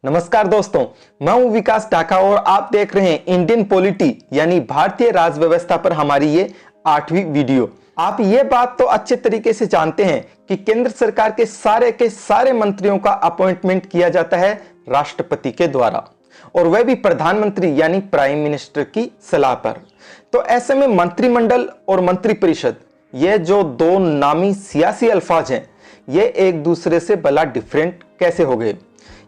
नमस्कार दोस्तों, मैं हूं विकास ढाका और आप देख रहे हैं इंडियन पॉलिटी यानी भारतीय राज व्यवस्था पर हमारी ये 8वीं वीडियो। आप ये बात तो अच्छे तरीके से जानते हैं कि केंद्र सरकार के सारे मंत्रियों का अपॉइंटमेंट किया जाता है राष्ट्रपति के द्वारा, और वह भी प्रधानमंत्री यानी प्राइम मिनिस्टर की सलाह पर। तो ऐसे में मंत्रिमंडल और मंत्रिपरिषद, ये जो दो नामी सियासी अल्फाज हैं, ये एक दूसरे से भला डिफरेंट कैसे हो गए?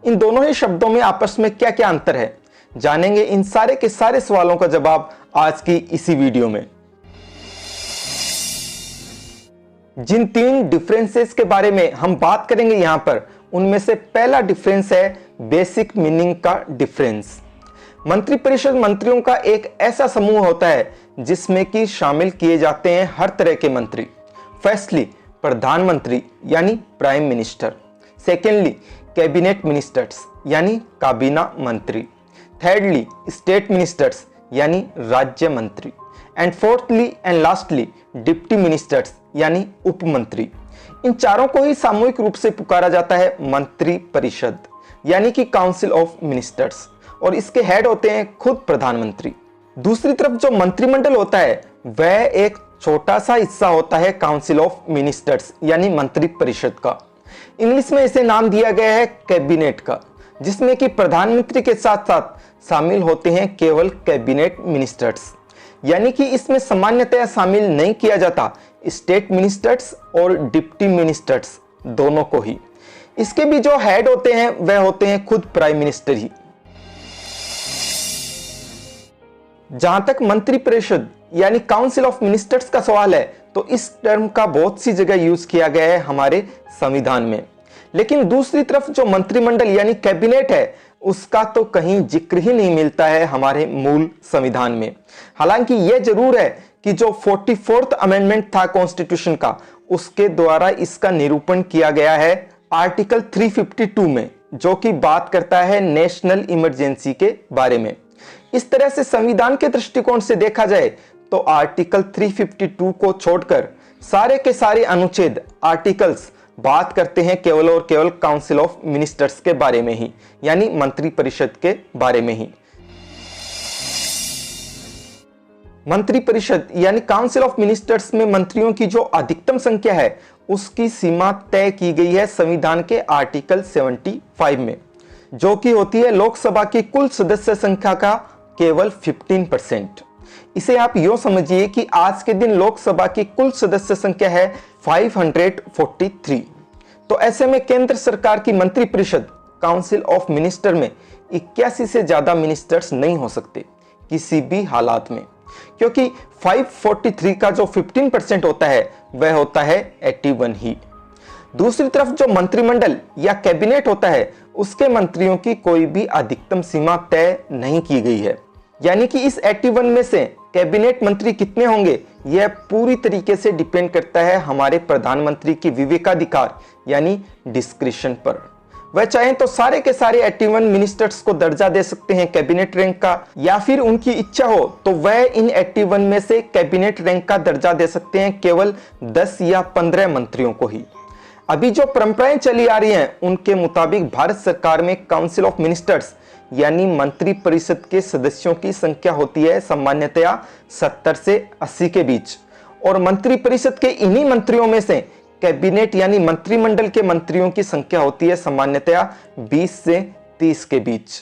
इन दोनों ही शब्दों में आपस में क्या क्या अंतर है, जानेंगे इन सारे के सारे सवालों का जवाब आज की इसी वीडियो में। जिन 3 डिफरेंसेस के बारे में हम बात करेंगे यहां पर, उनमें से पहला डिफरेंस है बेसिक मीनिंग का डिफरेंस। मंत्रिपरिषद मंत्रियों का एक ऐसा समूह होता है जिसमें कि शामिल किए जाते हैं हर तरह के मंत्री। फर्स्टली प्रधानमंत्री यानी prime minister, secondly cabinet ministers यानी काबीना मंत्री, थर्डली स्टेट मिनिस्टर्स यानी राज्य मंत्री, and fourthly and lastly deputy ministers यानी उप मंत्री। इन चारों को ही सामूहिक रूप से पुकारा जाता है मंत्री परिषद यानी कि काउंसिल ऑफ मिनिस्टर्स, और इसके हेड होते हैं खुद प्रधानमंत्री। दूसरी तरफ जो मंत्रिमंडल होता है वह एक छोटा सा हिस्सा होता है काउंसिल ऑफ मिनिस्टर्स यानी मंत्री परिषद का। इंग्लिश में इसे नाम दिया गया है कैबिनेट का, जिसमें कि प्रधानमंत्री के साथ साथ शामिल होते हैं केवल कैबिनेट मिनिस्टर्स, यानी कि इसमें सामान्यतया शामिल नहीं किया जाता स्टेट मिनिस्टर्स और डिप्टी मिनिस्टर्स दोनों को ही। इसके भी जो हेड होते हैं वह होते हैं खुद प्राइम मिनिस्टर ही। जहां तक मंत्री परिषद यानी काउंसिल ऑफ मिनिस्टर्स का सवाल है, तो इस टर्म का बहुत सी जगह यूज किया गया है हमारे संविधान में, लेकिन दूसरी तरफ जो मंत्रिमंडल यानी कैबिनेट है उसका तो कहीं जिक्र ही नहीं मिलता है हमारे मूल संविधान में। हालांकि यह जरूर है कि जो 44th अमेंडमेंट था कॉन्स्टिट्यूशन का, उसके द्वारा इसका निरूपण किया गया है आर्टिकल 352 में, जो कि बात करता है नेशनल इमरजेंसी के बारे में। इस तरह से संविधान के दृष्टिकोण से देखा जाए तो आर्टिकल 352 को छोड़कर सारे के सारे अनुच्छेद आर्टिकल्स बात करते हैं केवल और केवल काउंसिल ऑफ मिनिस्टर्स के बारे में ही, यानी मंत्री परिषद के बारे में ही। मंत्री परिषद यानी काउंसिल ऑफ मिनिस्टर्स में मंत्रियों की जो अधिकतम संख्या है उसकी सीमा तय की गई है संविधान के आर्टिकल 75 में, जो कि होती है लोकसभा की कुल सदस्य संख्या का केवल 15%। इसे आप यूं समझिए कि आज के दिन लोकसभा की कुल सदस्य संख्या है 543। तो ऐसे में केंद्र सरकार की मंत्रिपरिषद काउंसिल ऑफ मिनिस्टर में 81 से ज्यादा मिनिस्टर्स नहीं हो सकते किसी भी हालात में, क्योंकि 543 का जो 15% होता है वह होता है 81 ही। दूसरी तरफ जो मंत्रिमंडल या कैबिनेट होता है उसके मंत्रियों की कोई भी अधिकतम सीमा तय नहीं की गई है, यानी कि इस 81 में से कैबिनेट मंत्री कितने होंगे यह पूरी तरीके से डिपेंड करता है हमारे प्रधानमंत्री की विवेकाधिकार यानी डिस्क्रिशन पर। वह चाहें तो सारे के सारे 81 मिनिस्टर्स को दर्जा दे सकते हैं कैबिनेट रैंक का, या फिर उनकी इच्छा हो तो वह इन 81 में से कैबिनेट रैंक का दर्जा दे सकते हैं केवल 10 या 15 मंत्रियों को ही। अभी जो परंपराएं चली आ रही हैं उनके मुताबिक भारत सरकार में काउंसिल ऑफ मिनिस्टर्स यानी मंत्री परिषद के सदस्यों की संख्या होती है सामान्यतया 70 से 80 के बीच, और मंत्री परिषद के इन्हीं मंत्रियों में से कैबिनेट यानी मंत्रिमंडल के मंत्रियों की संख्या होती है सामान्यतया 20 से 30 के बीच।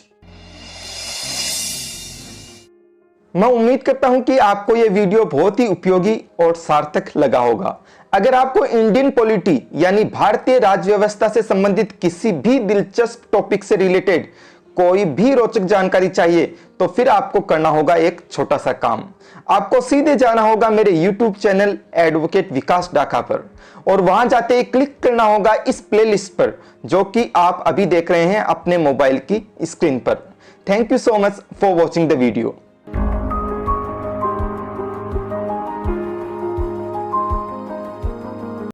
मैं उम्मीद करता हूं कि आपको यह वीडियो बहुत ही उपयोगी और सार्थक लगा होगा। अगर आपको इंडियन पॉलिटी यानी भारतीय राज्य व्यवस्था से संबंधित किसी भी दिलचस्प टॉपिक से रिलेटेड कोई भी रोचक जानकारी चाहिए तो फिर आपको करना होगा एक छोटा सा काम। आपको सीधे जाना होगा मेरे YouTube चैनल एडवोकेट विकास ढाका पर, और वहां जाते ही क्लिक करना होगा इस प्लेलिस्ट पर जो कि आप अभी देख रहे हैं अपने मोबाइल की स्क्रीन पर। Thank you so much for watching the video.